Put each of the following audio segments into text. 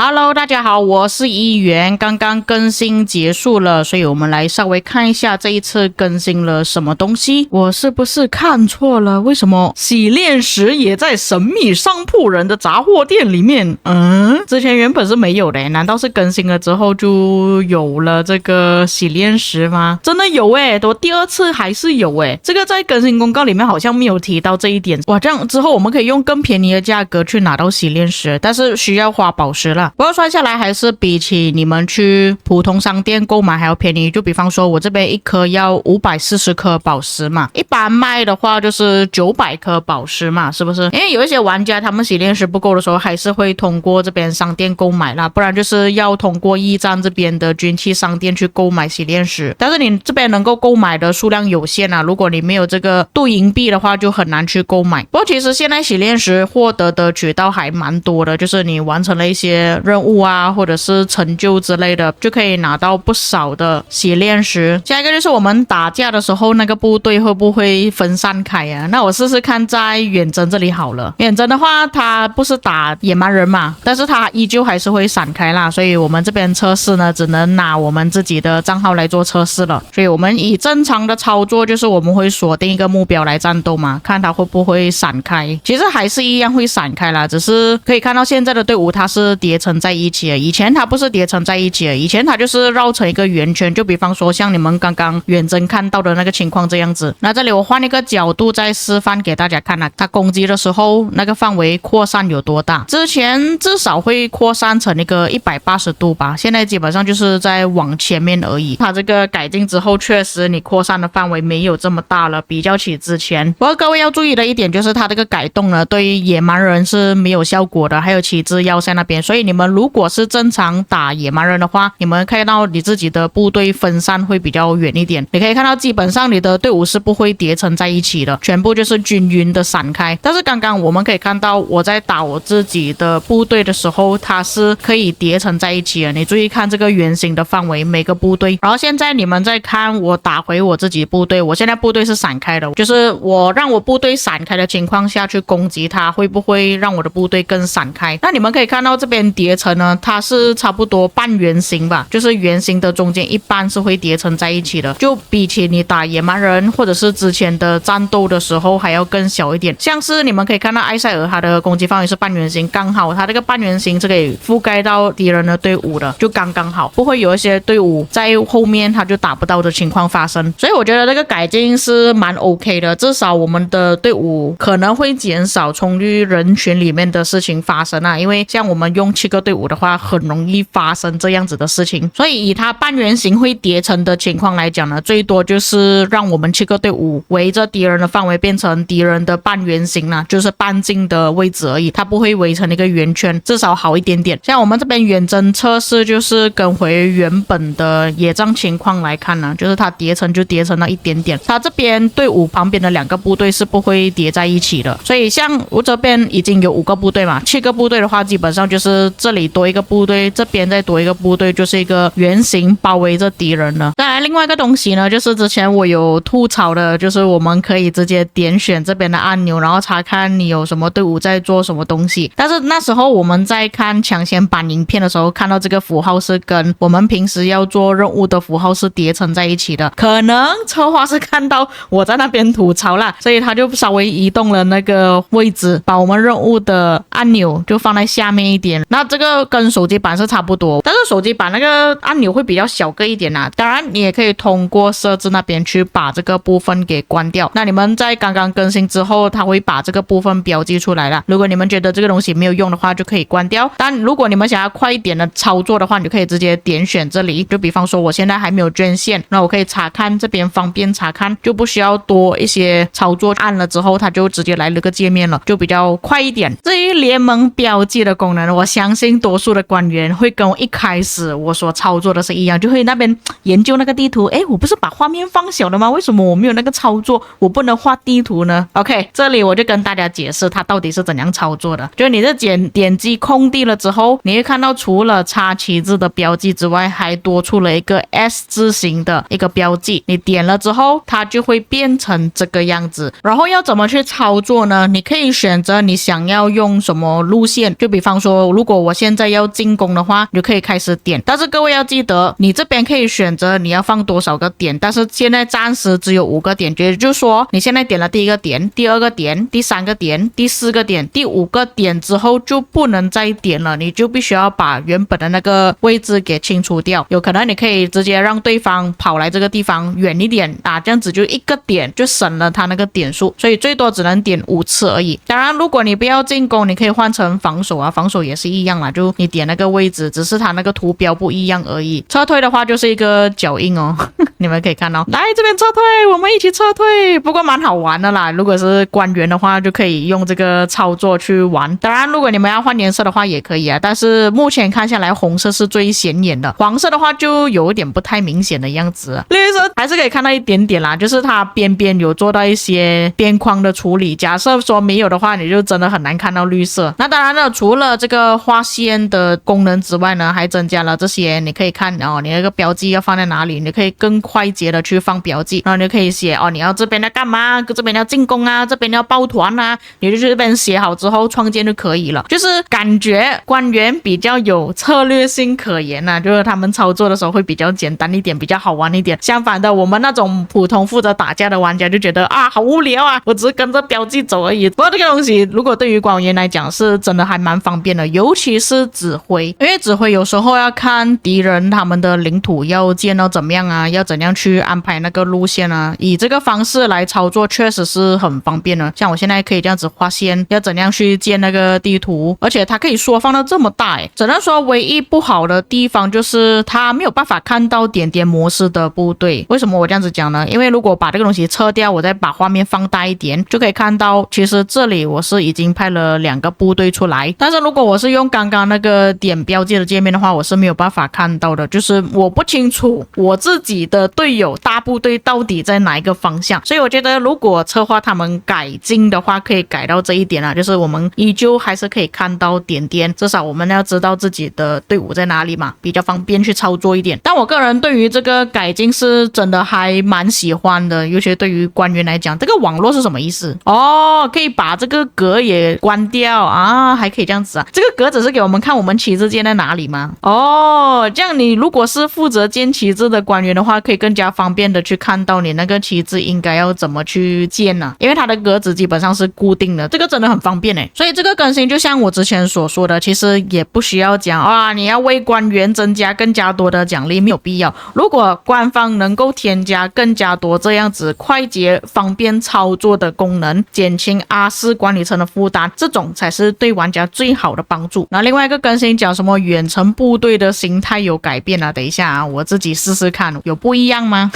Hello， 大家好，我是议员，刚刚更新结束了，所以我们来稍微看一下这一次更新了什么东西。我是不是看错了？为什么洗炼石也在神秘商铺人的杂货店里面？之前原本是没有的，难道是更新了之后就有了这个洗炼石吗？真的有诶，我第二次还是有诶，这个在更新公告里面好像没有提到这一点。哇，这样之后我们可以用更便宜的价格去拿到洗炼石，但是需要花宝石啦。不过算下来还是比起你们去普通商店购买还要便宜，就比方说我这边一颗要540颗宝石嘛，一般卖的话就是900颗宝石嘛，是不是？因为有一些玩家他们洗炼石不够的时候还是会通过这边商店购买啦，不然就是要通过驿站这边的军器商店去购买洗炼石，但是你这边能够购买的数量有限啊，如果你没有这个镀银币的话就很难去购买。不过其实现在洗炼石获得的渠道还蛮多的，就是你完成了一些任务啊，或者是成就之类的，就可以拿到不少的洗炼石。下一个就是我们打架的时候那个部队会不会分散开啊？那我试试看在远征这里好了。远征的话它不是打野蛮人嘛，但是它依旧还是会散开啦，所以我们这边测试呢只能拿我们自己的账号来做测试了。所以我们以正常的操作就是我们会锁定一个目标来战斗嘛，看它会不会闪开。其实还是一样会闪开啦，只是可以看到现在的队伍它是叠成在一起的，以前它不是叠成在一起的，以前它就是绕成一个圆圈，就比方说像你们刚刚远征看到的那个情况这样子。那这里我换一个角度再示范给大家看啊，它攻击的时候那个范围扩散有多大。之前至少会扩散成一个180度吧，现在基本上就是在往前面而已。它这个改进之后确实你扩散的范围没有这么大了，比较起之前。不过各位要注意的一点就是它这个改动呢对于野蛮人是没有效果的，还有旗帜要塞那边，所以你们如果是正常打野蛮人的话，你们看到你自己的部队分散会比较远一点。你可以看到基本上你的队伍是不会叠成在一起的，全部就是均匀的散开。但是刚刚我们可以看到我在打我自己的部队的时候它是可以叠成在一起的，你注意看这个圆形的范围每个部队。然后现在你们再看我打回我自己部队，我现在部队是散开的，就是我让我部队散开的情况下去攻击它，会不会让我的部队更散开？那你们可以看到这边叠成呢它是差不多半圆形吧，就是圆形的中间一半是会叠成在一起的，就比起你打野蛮人或者是之前的战斗的时候还要更小一点。像是你们可以看到埃塞尔他的攻击范围是半圆形，刚好他这个半圆形是可以覆盖到敌人的队伍的，就刚刚好，不会有一些队伍在后面他就打不到的情况发生。所以我觉得这个改进是蛮 OK 的，至少我们的队伍可能会减少冲入人群里面的事情发生啊，因为像我们用7个队伍的话很容易发生这样子的事情。所以以它半圆形会叠成的情况来讲呢，最多就是让我们7个队伍围着敌人的范围变成敌人的半圆形啦，就是半径的位置而已，它不会围成一个圆圈，至少好一点点。像我们这边远征测试就是跟回原本的野战情况来看呢，就是它叠成就叠成了一点点，它这边队伍旁边的2个部队是不会叠在一起的。所以像我这边已经有5个部队嘛，7个部队的话基本上就是这里多一个部队，这边再多一个部队，就是一个圆形包围着敌人了。再来另外一个东西呢，就是之前我有吐槽的，就是我们可以直接点选这边的按钮，然后查看你有什么队伍在做什么东西。但是那时候我们在看抢先版影片的时候，看到这个符号是跟我们平时要做任务的符号是叠成在一起的，可能策划是看到我在那边吐槽啦，所以他就稍微移动了那个位置，把我们任务的按钮就放在下面一点。那这个跟手机版是差不多，但是手机版那个按钮会比较小个一点啦。当然你也可以通过设置那边去把这个部分给关掉。那你们在刚刚更新之后，它会把这个部分标记出来了。如果你们觉得这个东西没有用的话，就可以关掉。但如果你们想要快一点的操作的话，你就可以直接点选这里。就比方说我现在还没有捐献，那我可以查看这边方便查看，就不需要多一些操作，按了之后它就直接来了个界面了，就比较快一点。至于联盟标记的功能，我相信多数的官员会跟我一开始我所操作的是一样，就会那边研究那个地图。诶，我不是把画面放小了吗？为什么我没有那个操作？我不能画地图呢 ？OK， 这里我就跟大家解释它到底是怎样操作的。就是你这点击空地了之后，你会看到除了插旗帜的标记之外，还多出了一个 S 字形的一个标记。你点了之后，它就会变成这个样子。然后要怎么去操作呢？你可以选择你想要用什么路线，就比方说，如果我现在要进攻的话，你就可以开始点。但是各位要记得，你这边可以选择你要放多少个点，但是现在暂时只有5个点，也就是说，你现在点了第一个点、第二个点、第三个点、第4个点、第5个点之后就不能再点了，你就必须要把原本的那个位置给清除掉。有可能你可以直接让对方跑来这个地方远一点啊，这样子就1个点就省了他那个点数，所以最多只能点5次而已。当然，如果你不要进攻，你可以换成防守啊，防守也是一样啦，就你点那个位置，只是它那个图标不一样而已。撤退的话就是一个脚印哦，你们可以看到，来这边撤退，我们一起撤退。不过蛮好玩的啦，如果是官员的话，就可以用这个操作去玩。当然，如果你们要换颜色的话也可以啊，但是目前看下来红色是最显眼的，黄色的话就有一点不太明显的样子。绿色还是可以看到一点点啦，就是它边边有做到一些边框的处理。假设说没有的话，你就真的很难看到绿色。那当然了，除了这个划线的功能之外呢，还增加了这些，你可以看哦，你那个标记要放在哪里，你可以更快捷的去放标记，然后你就可以写哦，你要这边要干嘛，这边要进攻啊，这边要抱团啊，你就去这边写好之后创建就可以了。就是感觉官员比较有策略性可言啊，就是他们操作的时候会比较简单一点，比较好玩一点。相反的，我们那种普通负责打架的玩家就觉得啊，好无聊啊，我只是跟着标记走而已。不过这个东西如果对于官员来讲是真的还蛮方便的，尤其是指挥，因为指挥有时候要看敌人他们的领土要建到怎么样啊，要怎样去安排那个路线啊，以这个方式来操作确实是很方便的。像我现在可以这样子画线，要怎样去建那个地图，而且它可以缩放到这么大只能说唯一不好的地方就是它没有办法看到点点模式的部队。为什么我这样子讲呢？因为如果把这个东西撤掉，我再把画面放大一点，就可以看到其实这里我是已经派了2个部队出来，但是如果我是用刚刚那个点标记的界面的话，我是没有办法看到的，就是我不清楚我自己的队友大部队到底在哪一个方向。所以我觉得如果策划他们改进的话，可以改到这一点啊，就是我们依旧还是可以看到点点，至少我们要知道自己的队伍在哪里嘛，比较方便去操作一点。但我个人对于这个改进是真的还蛮喜欢的，尤其对于官员来讲。这个网络是什么意思？哦，可以把这个格也关掉啊，还可以这样子啊。这个格只是给我们看我们旗帜建在哪里吗？哦，这样你如果是负责建旗帜的官员的话，可以更加方便的去看到你那个旗帜应该要怎么去建呢？因为它的格子基本上是固定的，这个真的很方便所以这个更新就像我之前所说的，其实也不需要讲啊，你要为官员增加更加多的奖励，没有必要。如果官方能够添加更加多这样子快捷方便操作的功能，减轻R4管理层的负担，这种才是对玩家最好的帮助。那另外一个更新讲什么远程部队的形态有改变等一下我自己试试看，有不一样吗？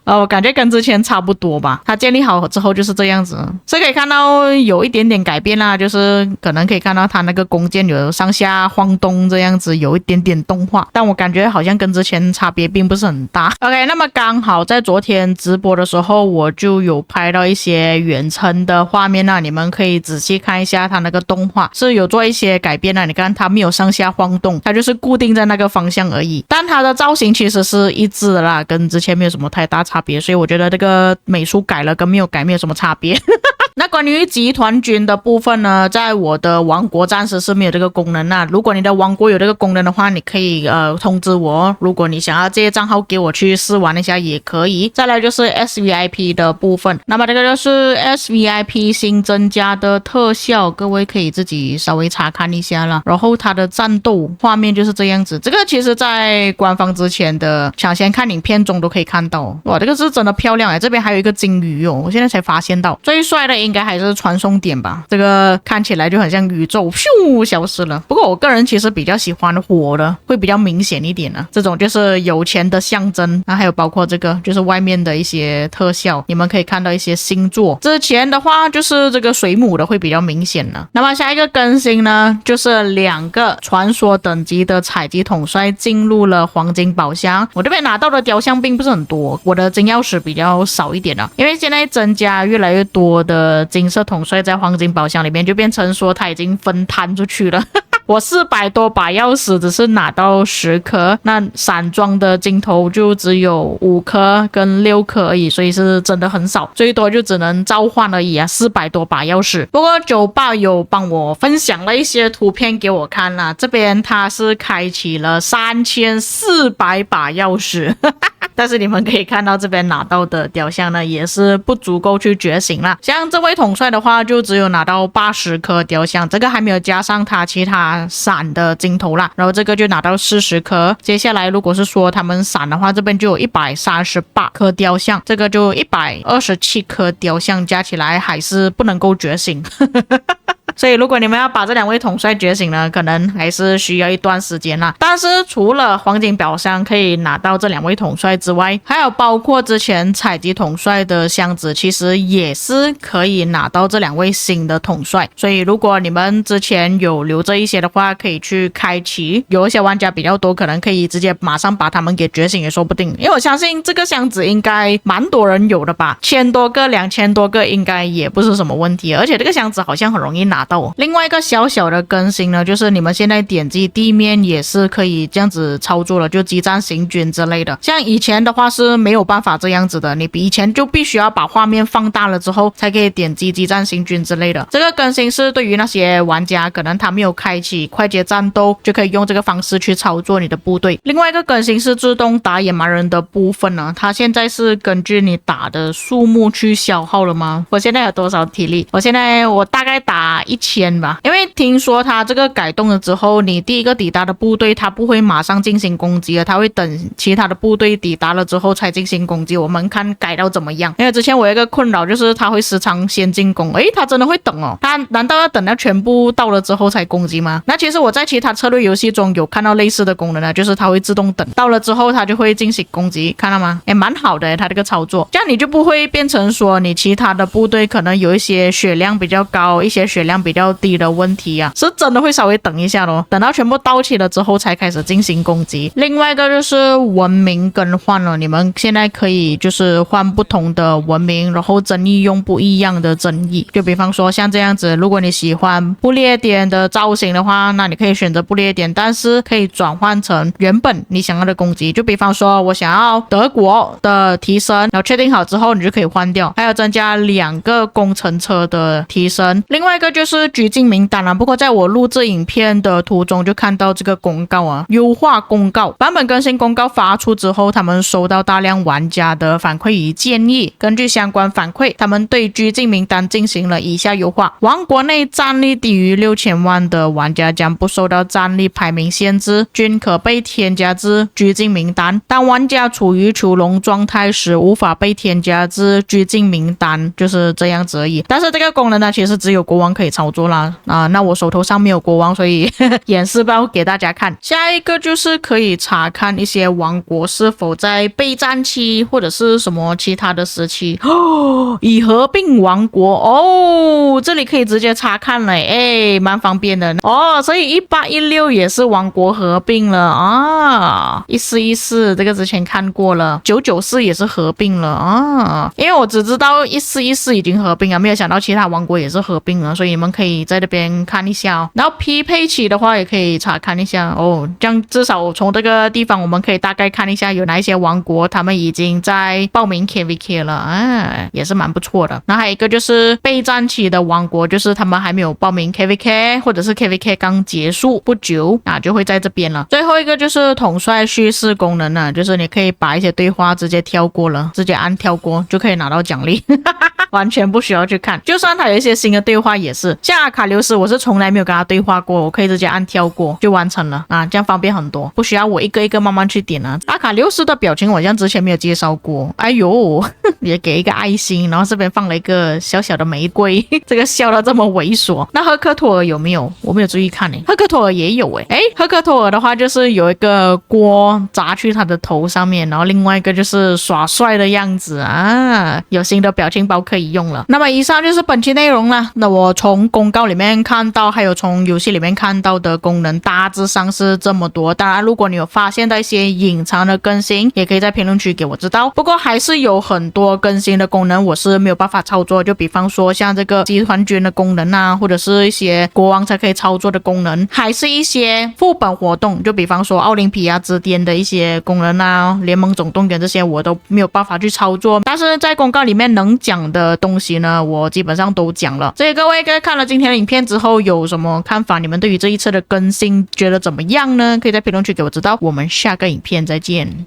我感觉跟之前差不多吧，它建立好之后就是这样子，所以可以看到有一点点改变啦，就是可能可以看到它那个弓箭有上下晃动这样子，有一点点动画，但我感觉好像跟之前差别并不是很大。OK， 那么刚好在昨天直播的时候，我就有拍到一些远程的画面你们可以仔细看一下它那个动画是有做一些改变你看它没有上下晃动，它就是固定在那个方向而已，但它的造型其实是一致的啦，跟之前没有什么太大差别，所以我觉得这个美术改了跟没有改没有什么差别。那关于集团军的部分呢，在我的王国暂时是没有这个功能如果你的王国有这个功能的话，你可以通知我，如果你想要这些账号给我去试玩一下也可以。再来就是 SVIP 的部分，那么这个就是 SVIP 新增加的特效，各位可以自己稍微查看一下啦。然后它的战斗画面就是这样子，这个其实在官方之前的抢先看影片中都可以看到哇，这个是真的漂亮这边还有一个鲸鱼我现在才发现到。最帅的应该还是传送点吧，这个看起来就很像宇宙咻消失了。不过我个人其实比较喜欢火的，会比较明显一点呢。这种就是有钱的象征。那还有包括这个就是外面的一些特效，你们可以看到一些星座。之前的话就是这个水母的会比较明显呢。那么下一个更新呢，就是2个传说等级的采集统帅进入了黄金宝箱。我这边拿到的雕像并不是很多，我的金钥匙比较少一点了，因为现在增加越来越多的金色统帅在黄金宝箱里面，就变成说它已经分摊出去了。我400多把钥匙只是拿到10颗，那散装的金头就只有5颗跟6颗而已，所以是真的很少，最多就只能召唤而已啊，400多把钥匙。不过酒吧有帮我分享了一些图片给我看啦，这边它是开启了3400把钥匙。但是你们可以看到这边拿到的雕像呢，也是不足够去觉醒啦。像这位统帅的话，就只有拿到80颗雕像，这个还没有加上他其他闪的金头啦。然后这个就拿到40颗。接下来如果是说他们闪的话，这边就有138颗雕像，这个就127颗雕像，加起来还是不能够觉醒。所以如果你们要把这2位统帅觉醒呢，可能还是需要一段时间啦。但是除了黄金宝箱可以拿到这2位统帅之外，还有包括之前采集统帅的箱子，其实也是可以拿到这2位新的统帅。所以如果你们之前有留着一些的话，可以去开启。有一些玩家比较多，可能可以直接马上把他们给觉醒也说不定。因为我相信这个箱子应该蛮多人有的吧，1000多个、2000多个应该也不是什么问题。而且这个箱子好像很容易拿到。另外一个小小的更新呢，就是你们现在点击地面也是可以这样子操作了，就激战行军之类的。像以前的话是没有办法这样子的，你以前就必须要把画面放大了之后才可以点击激战行军之类的。这个更新是对于那些玩家可能他没有开启快捷战斗，就可以用这个方式去操作你的部队。另外一个更新是自动打野蛮人的部分呢，它现在是根据你打的数目去消耗了吗？我现在有多少体力？我大概打1000吧，因为听说它这个改动了之后，你第一个抵达的部队它不会马上进行攻击了，它会等其他的部队抵达了之后才进行攻击。我们看改到怎么样。因为之前我有一个困扰，就是它会时常先进攻，它真的会等哦，它难道要等到全部到了之后才攻击吗？那其实我在其他策略游戏中有看到类似的功能呢，就是它会自动等到了之后它就会进行攻击，看到吗？蛮好的它这个操作，这样你就不会变成说你其他的部队可能有一些血量比较高，一些血量比较低的问题啊，是真的会稍微等一下咯，等到全部到齐了之后才开始进行攻击。另外一个就是文明更换了，你们现在可以就是换不同的文明，然后争议用不一样的争议。就比方说像这样子，如果你喜欢不列颠的造型的话，那你可以选择不列颠，但是可以转换成原本你想要的攻击。就比方说我想要德国的提升，然后确定好之后你就可以换掉，还有增加2个工程车的提升。另外一个就是拘禁名单啊，不过在我录制影片的途中就看到这个公告啊，优化公告版本更新公告发出之后，他们收到大量玩家的反馈与建议，根据相关反馈，他们对拘禁名单进行了以下优化。王国内战力低于6000万的玩家将不受到战力排名限制，均可被添加至拘禁名单。当玩家处于囚笼状态时，无法被添加至拘禁名单，就是这样子而已。但是这个功能呢，其实只有国王可以操作啦。那我手头上没有国王，所以演示包给大家看。下一个就是可以查看一些王国是否在备战期或者是什么其他的时期已合并王国哦，这里可以直接查看了，蛮方便的哦。所以1816也是王国合并了啊，1414这个之前看过了，994也是合并了啊，因为我只知道1414已经合并了，没有想到其他王国也是合并了，所以你们可以在这边看一下哦。然后匹配期的话也可以查看一下哦，这样至少从这个地方我们可以大概看一下有哪一些王国他们已经在报名 KVK 了也是蛮不错的。然后还有一个就是备战期的王国，就是他们还没有报名 KVK 或者是 KVK 刚结束不久就会在这边了。最后一个就是统帅叙事功能呢，就是你可以把一些对话直接跳过了，直接按跳过就可以拿到奖励完全不需要去看，就算它有一些新的对话也是像阿卡琉斯，我是从来没有跟他对话过，我可以直接按跳过就完成了啊，这样方便很多，不需要我一个一个慢慢去点啊。阿卡琉斯的表情我好像之前没有介绍过，哎呦，也给一个爱心，然后这边放了一个小小的玫瑰，这个笑到这么猥琐。那赫克托尔有没有？我没有注意看赫克托尔也有赫克托尔的话就是有一个锅砸去他的头上面，然后另外一个就是耍帅的样子啊，有新的表情包可以用了。那么以上就是本期内容了。那我从公告里面看到，还有从游戏里面看到的功能大致上是这么多。当然，如果你有发现到一些隐藏的更新，也可以在评论区给我知道。不过还是有很多更新的功能我是没有办法操作，就比方说像这个集团军的功能啊，或者是一些国王才可以操作的功能，还是一些副本活动，就比方说奥林匹亚之巅的一些功能啊，联盟总动员这些我都没有办法去操作。但是在公告里面能讲的东西呢，我基本上都讲了。所以各位看了今天的影片之后有什么看法？你们对于这一次的更新觉得怎么样呢？可以在评论区给我知道。我们下个影片再见。